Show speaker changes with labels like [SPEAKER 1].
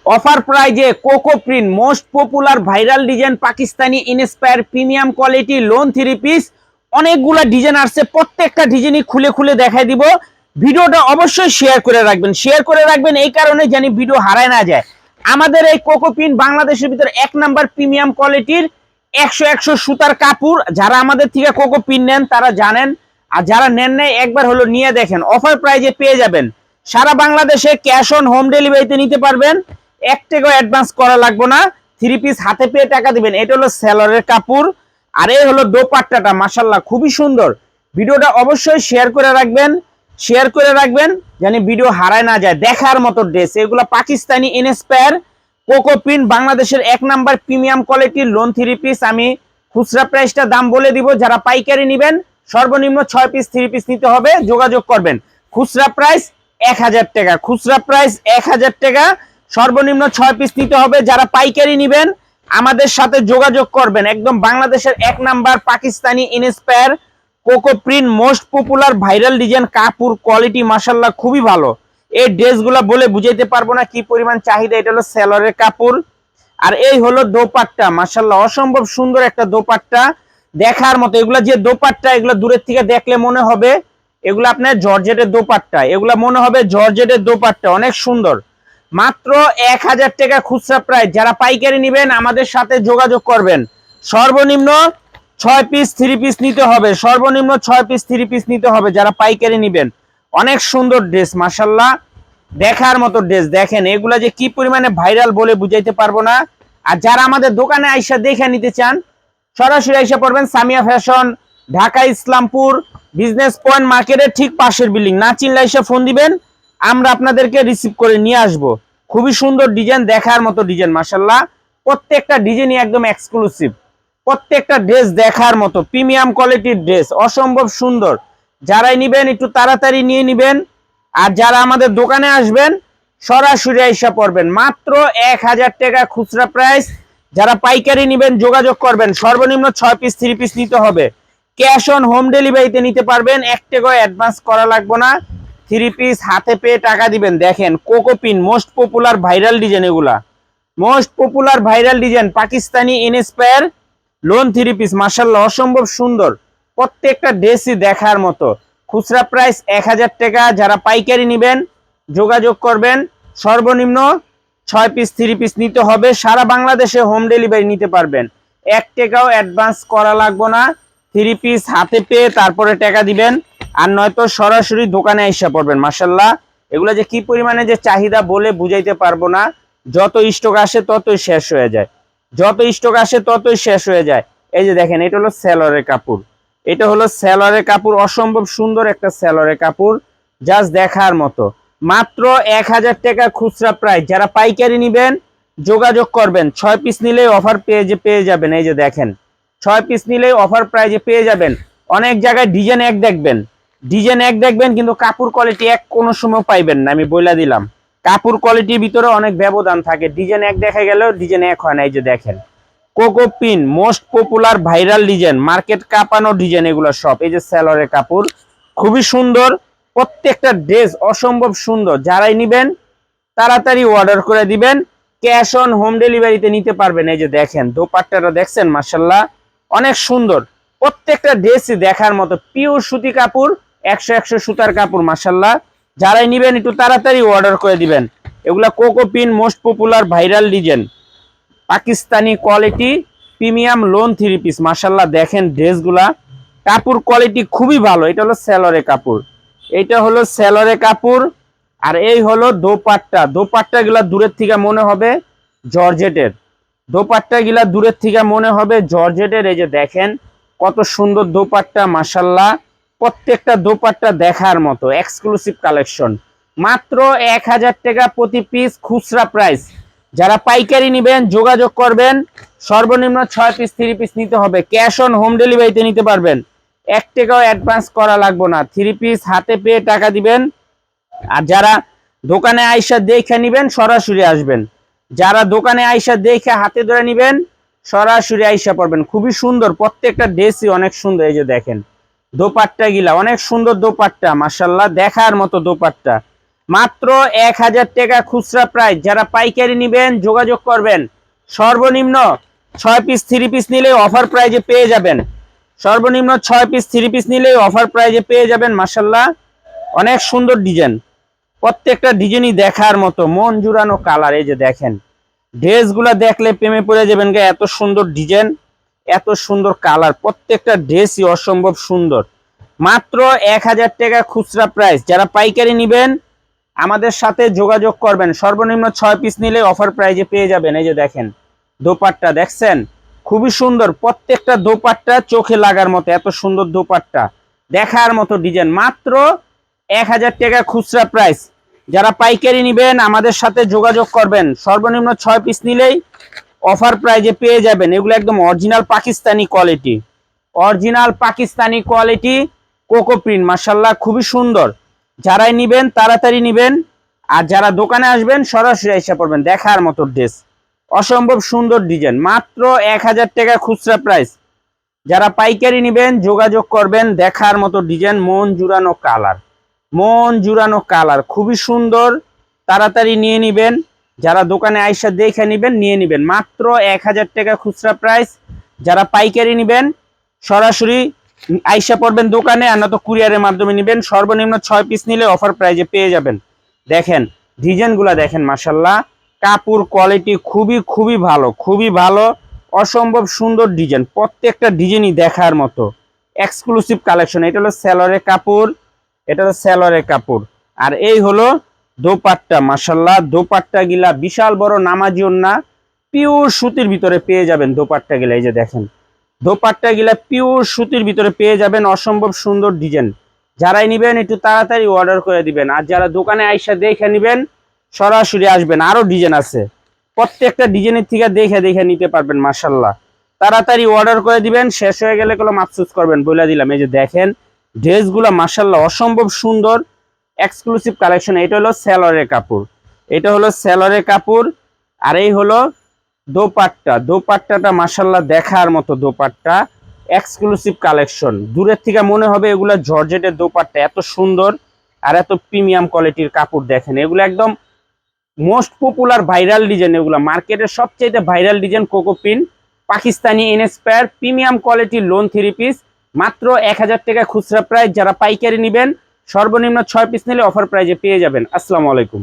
[SPEAKER 1] Offer প্রাইজে cocoa print most popular viral design Pakistani inspire premium quality loan 3 piece. অনেকগুলা design আসছে, প্রত্যেকটা ডিজাইনই খুলে খুলে দেখাই দিব। ভিডিওটা অবশ্যই শেয়ার করে রাখবেন এই কারণে জানি ভিডিও হারায় না যায়। আমাদের এই কোকো প্রিন্ট বাংলাদেশের ভিতর 1 নাম্বার প্রিমিয়াম কোয়ালিটির 100 সুতার কাপড়। যারা আমাদের থেকে কোকো প্রিন্ট নেন তারা জানেন, আর যারা নেন নাই একবার হলো নিয়ে দেখেন। অফার প্রাইজে পেয়ে যাবেন, সারা বাংলাদেশে ক্যাশ অন হোম ডেলিভারিতে নিতে পারবেন। 1 টাকাও অ্যাডভান্স করা লাগবে না, 3 পিস হাতে পেয়ে টাকা দিবেন। এটা হলো সেলরের কাপড়, আর এই হলো দোপাট্টাটা। মাশাআল্লাহ খুবই সুন্দর। ভিডিওটা অবশ্যই শেয়ার করে রাখবেন জানি ভিডিও হারায় না যায়। দেখার মতো ড্রেস এগুলো পাকিস্তানি ইনস্পায়ার কোকো প্রিন্ট বাংলাদেশের 1 নাম্বার প্রিমিয়াম কোয়ালিটির লোন 3 পিস। আমি খুচরা প্রাইসটা দাম বলে দিব, যারা পাইকারি নেবেন সর্বনিম্ন 6 পিস 3 পিস নিতে হবে, যোগাযোগ করবেন। খুচরা প্রাইস 1000 টাকা, খুচরা প্রাইস 1000 টাকা, সর্বনিম্ন 6 পিস নিতে হবে। যারা পাইকারি নেবেন আমাদের সাথে যোগাযোগ করবেন। একদম বাংলাদেশের 1 number Pakistani inspire cocoa print most popular viral design কাপড় কোয়ালিটি মাশাআল্লাহ খুবই ভালো। এই ড্রেসগুলো বলে বুঝাইতে পারবো না কি পরিমাণ চাহিদা। এটা হলো সেলরের কাপড়, আর এই হলো দোপাট্টা। মাশাআল্লাহ অসম্ভব সুন্দর একটা দোপাট্টা, দেখার মতো। এগুলা যে দোপাট্টা, এগুলো দূরের থেকে দেখলে মনে হবে এগুলো আপনার জর্জেটের দোপাট্টা, এগুলা মনে হবে জর্জেটের দোপাট্টা, অনেক সুন্দর। মাত্র 1000 টাকা খুচরা প্রাইস। যারা পাইকারি নেবেন আমাদের সাথে যোগাযোগ করবেন। সর্বনিম্ন 6 পিস 3 পিস নিতে হবে, সর্বনিম্ন 6 পিস 3 পিস নিতে হবে যারা পাইকারি নেবেন। অনেক সুন্দর ড্রেস মাশাআল্লাহ, দেখার মতো ড্রেস। দেখেন এগুলা যে কি পরিমাণে ভাইরাল বলে বুঝাইতে পারবো না। আর যারা আমাদের দোকানে আইসা দেখে নিতে চান সরাসরি আইসা পড়বেন Samia fashion, Dhaka Islampur business point মার্কেটের ঠিক পাশের বিল্ডিং। না চিনলে আইসা ফোন দিবেন, আমরা আপনাদেরকে রিসিভ করে নিয়ে আসব। খুবই সুন্দর ডিজাইন, দেখার মতো ডিজাইন মাশাআল্লাহ। প্রত্যেকটা ডিজাইনই একদম এক্সক্লুসিভ, প্রত্যেকটা ড্রেস দেখার মতো প্রিমিয়াম কোয়ালিটির ড্রেস, অসম্ভব সুন্দর। যারাই নিবেন একটু তাড়াতাড়ি নিয়ে নিবেন। আর যারা আমাদের দোকানে আসবেন সরাসরি আইসা পড়বেন। মাত্র 1000 টাকা খুচরা প্রাইস। যারা পাইকারি নিবেন যোগাযোগ করবেন। সর্বনিম্ন 6 পিস 3 পিস নিতে হবে, ক্যাশ অন হোম ডেলিভারিতে নিতে পারবেন। 1 টাকাও অ্যাডভান্স করা লাগবে না, 3 পিস হাতে পেয়ে টাকা দিবেন। দেখেন কোকো পিন মোস্ট পপুলার ভাইরাল ডিজাইন, এগুলা most popular viral design Pakistani inspire lawn 3 piece. মাশাআল্লাহ অসম্ভব সুন্দর, প্রত্যেকটা ড্রেসই দেখার মতো। খুচরা প্রাইস 1000 টাকা। যারা পাইকারি নেবেন যোগাযোগ করবেন। সর্বনিম্ন 6 পিস 3 পিস নিতে হবে, সারা বাংলাদেশে হোম ডেলিভারি নিতে পারবেন। 1 টাকাও অ্যাডভান্স করা লাগবে না, 3 পিস হাতে পেয়ে তারপরে টাকা দিবেন। আর নয়তো সরাসরি দোকানে এসে পড়বেন। মাশাআল্লাহ এগুলো যে কি পরিমাণে যে চাহিদা বলে বুঝাইতে পারবো না। যত স্টক আসে ততই শেষ হয়ে যায়, যত স্টক আসে ততই শেষ হয়ে যায়। এই যে দেখেন এটা হলো সেলরের কাপড়, এটা হলো সেলরের কাপড়, অসম্ভব সুন্দর একটা সেলরের কাপড়, জাস্ট দেখার মতো। মাত্র 1000 টাকা খুচরা প্রাইস। যারা পাইকারি নেবেন যোগাযোগ করবেন। 6 পিস নিলেই অফার পেয়ে যাবেন। এই যে দেখেন 6 পিস নিলেই অফার প্রাইজে পেয়ে যাবেন। অনেক জায়গায় ডিজাইন এক দেখবেন কিন্তু কাপড় কোয়ালিটি এক কোনো সময় পাইবেন না, আমি বইলা দিলাম। কাপড় কোয়ালিটির ভিতরে অনেক ব্যবধান থাকে, ডিজাইন এক দেখা গেলেও ডিজাইন এক হয় না। এই যে দেখেন কোকো পিন most popular viral design, market কাঁপানো ডিজাইন এগুলো সব। এই যে সেলরের কাপড় খুবই সুন্দর, প্রত্যেকটা ড্রেস অসম্ভব সুন্দর। যারাই নিবেন তাড়াতাড়ি অর্ডার করে দিবেন, ক্যাশ অন হোম ডেলিভারিতে নিতে পারবেন। এই যে দেখেন দোপাট্টাটা দেখছেন মাশাআল্লাহ অনেক সুন্দর, প্রত্যেকটা ড্রেসই দেখার মতো। পিওর সুতি কাপড়, 100 সুতার কাপড় মাশাআল্লাহ। যারাই নিবেন একটু তাড়াতাড়ি অর্ডার করে দিবেন। এগুলা কোকো পিন most popular viral design Pakistani quality premium loan 3 piece. মাশাআল্লাহ দেখেন ড্রেসগুলা, কাপড় কোয়ালিটি খুবই ভালো। এটা হলো সেলরের কাপড়, এটা হলো সেলরের কাপড়। আর এই হলো দোপাট্টা গুলা দূরের থেকে মনে হবে জর্জেটের, দোপাট্টা গুলা দূরের থেকে মনে হবে জর্জেটের। এই যে দেখেন কত সুন্দর দোপাট্টা মাশাআল্লাহ, প্রত্যেকটা দোপাট্টা দেখার মতো এক্সক্লুসিভ কালেকশন। মাত্র 1000 টাকা প্রতি পিস খুচরা প্রাইস। যারা পাইকারি নেবেন যোগাযোগ করবেন। সর্বনিম্ন 6 পিস 3 পিস নিতে হবে, ক্যাশ অন হোম ডেলিভারিতে নিতে পারবেন। 1 টাকাও অ্যাডভান্স করা লাগবে না, 3 পিস হাতে পেয়ে টাকা দিবেন। আর যারা দোকানে আইসা দেখে নিবেন সরাসরি আসবেন, যারা দোকানে আইসা দেখে হাতে ধরে নিবেন সরাসরি আইসা পড়বেন। খুবই সুন্দর, প্রত্যেকটা ড্রেসই অনেক সুন্দর। এই যে দেখেন দোপাট্টা গিলা অনেক সুন্দর দোপাট্টা মাশাআল্লাহ, দেখার মতো দোপাট্টা। মাত্র 1000 টাকা খুচরা প্রাইস। যারা পাইকারি নেবেন যোগাযোগ করবেন। সর্বনিম্ন 6 পিস 3 পিস নিলে অফার প্রাইজে পেয়ে যাবেন। সর্বনিম্ন 6 পিস 3 পিস নিলে অফার প্রাইজে পেয়ে যাবেন। মাশাআল্লাহ অনেক সুন্দর ডিজাইন, প্রত্যেকটা ডিজাইনই দেখার মতো, মন জুড়ানো কালার। এই যে দেখেন ড্রেসগুলো দেখলে প্রেমে পড়ে যাবেন গা, এত সুন্দর ডিজাইন, এত সুন্দর কালার, প্রত্যেকটা ড্রেসই অসম্ভব সুন্দর। মাত্র 1000 টাকা খুচরা প্রাইস। যারা পাইকারি নেবেন আমাদের সাথে যোগাযোগ করবেন। সর্বনিম্ন 6 পিস নিলে অফার প্রাইজে পেয়ে যাবেন। এই যে দেখেন দোপাট্টা দেখছেন, খুবই সুন্দর, প্রত্যেকটা দোপাট্টা চোখে লাগার মতো, এত সুন্দর দোপাট্টা, দেখার মতো ডিজাইন। মাত্র 1000 টাকা খুচরা প্রাইস। যারা পাইকারি নেবেন আমাদের সাথে যোগাযোগ করবেন। সর্বনিম্ন 6 পিস নিলেই অফার প্রাইজে পেয়ে যাবেন। এগুলো একদম original Pakistani quality, original Pakistani quality cocoa print. মাশাআল্লাহ খুবই সুন্দর। যারাই নেবেন তাড়াতাড়ি নেবেন, আর যারা দোকানে আসবেন সরাসরি এসে পড়বেন। দেখার মতো ড্রেস, অসম্ভব সুন্দর ডিজাইন। মাত্র 1000 টাকা খুচরা প্রাইস। যারা পাইকারি নেবেন যোগাযোগ করবেন। দেখার মতো ডিজাইন, মন জুড়ানো কালার, মন জুড়ানো কালার, খুবই সুন্দর। তাড়াতাড়ি নিয়ে নেবেন। যারা দোকানে আইসা দেখে নেবেন নিয়ে নেবেন। মাত্র 1000 টাকা খুচরা প্রাইস। যারা পাইকারি নেবেন সরাসরি আইসা পড়বেন দোকানে, আর না তো কুরিয়ারের মাধ্যমে নেবেন। সর্বনিম্ন 6 পিস নিলে অফার প্রাইজে পেয়ে যাবেন। দেখেন ডিজাইনগুলো দেখেন, মাশাআল্লাহ কাপড় কোয়ালিটি খুবই খুবই ভালো, খুবই ভালো, অসম্ভব সুন্দর ডিজাইন, প্রত্যেকটা ডিজাইনই দেখার মতো, এক্সক্লুসিভ কালেকশন। এটা হলো সেলরের কাপড়, এটা হলো সেলরের কাপড়। আর এই হলো দোপাট্টা। মাশাআল্লাহ দোপাট্টা গিলা বিশাল বড় নামাজি ওন্না, পিওর সুতির ভিতরে পেয়ে যাবেন দোপাট্টা গিলা। এই যে দেখেন দোপাট্টা গিলা পিওর সুতির ভিতরে পেয়ে যাবেন, অসম্ভব সুন্দর ডিজাইন। যারাই নেবেন একটু তাড়াতাড়ি অর্ডার করে দিবেন, আর যারা দোকানে আইসা দেখে নেবেন সরাসরি আসবেন। আরো ডিজাইন আছে, প্রত্যেকটা ডিজাইনের থেকে দেখে দেখে নিতে পারবেন। মাশাআল্লাহ তাড়াতাড়ি অর্ডার করে দিবেন, শেষ হয়ে গেলে কোনো আফসোস করবেন বলে দিলাম। এই যে দেখেন ড্রেসগুলো মাশাআল্লাহ অসম্ভব সুন্দর, এক্সক্লুসিভ কালেকশন। এটা হলো সেলরের কাপড়, এটা হলো সেলরের কাপড়। আর এই হলো দোপাট্টা, দোপাট্টাটা মাশাআল্লাহ দেখার মতো দোপাট্টা, এক্সক্লুসিভ কালেকশন। দূরের থেকে মনে হবে এগুলা জর্জেটের দোপাট্টা, এত সুন্দর আর এত প্রিমিয়াম কোয়ালিটির কাপড়। দেখেন এগুলো একদম মোস্ট পপুলার ভাইরাল ডিজাইন, এগুলো মার্কেটের সবচেয়ে viral design cocoa print Pakistani inspire premium কোয়ালিটির লোন 3 পিস। মাত্র 1000 টাকা খুচরা প্রাইস। যারা পাইকারি নেবেন সর্বনিম্ন 6 পিস নিলে অফার প্রাইজে পেয়ে যাবেন। আসসালামু আলাইকুম।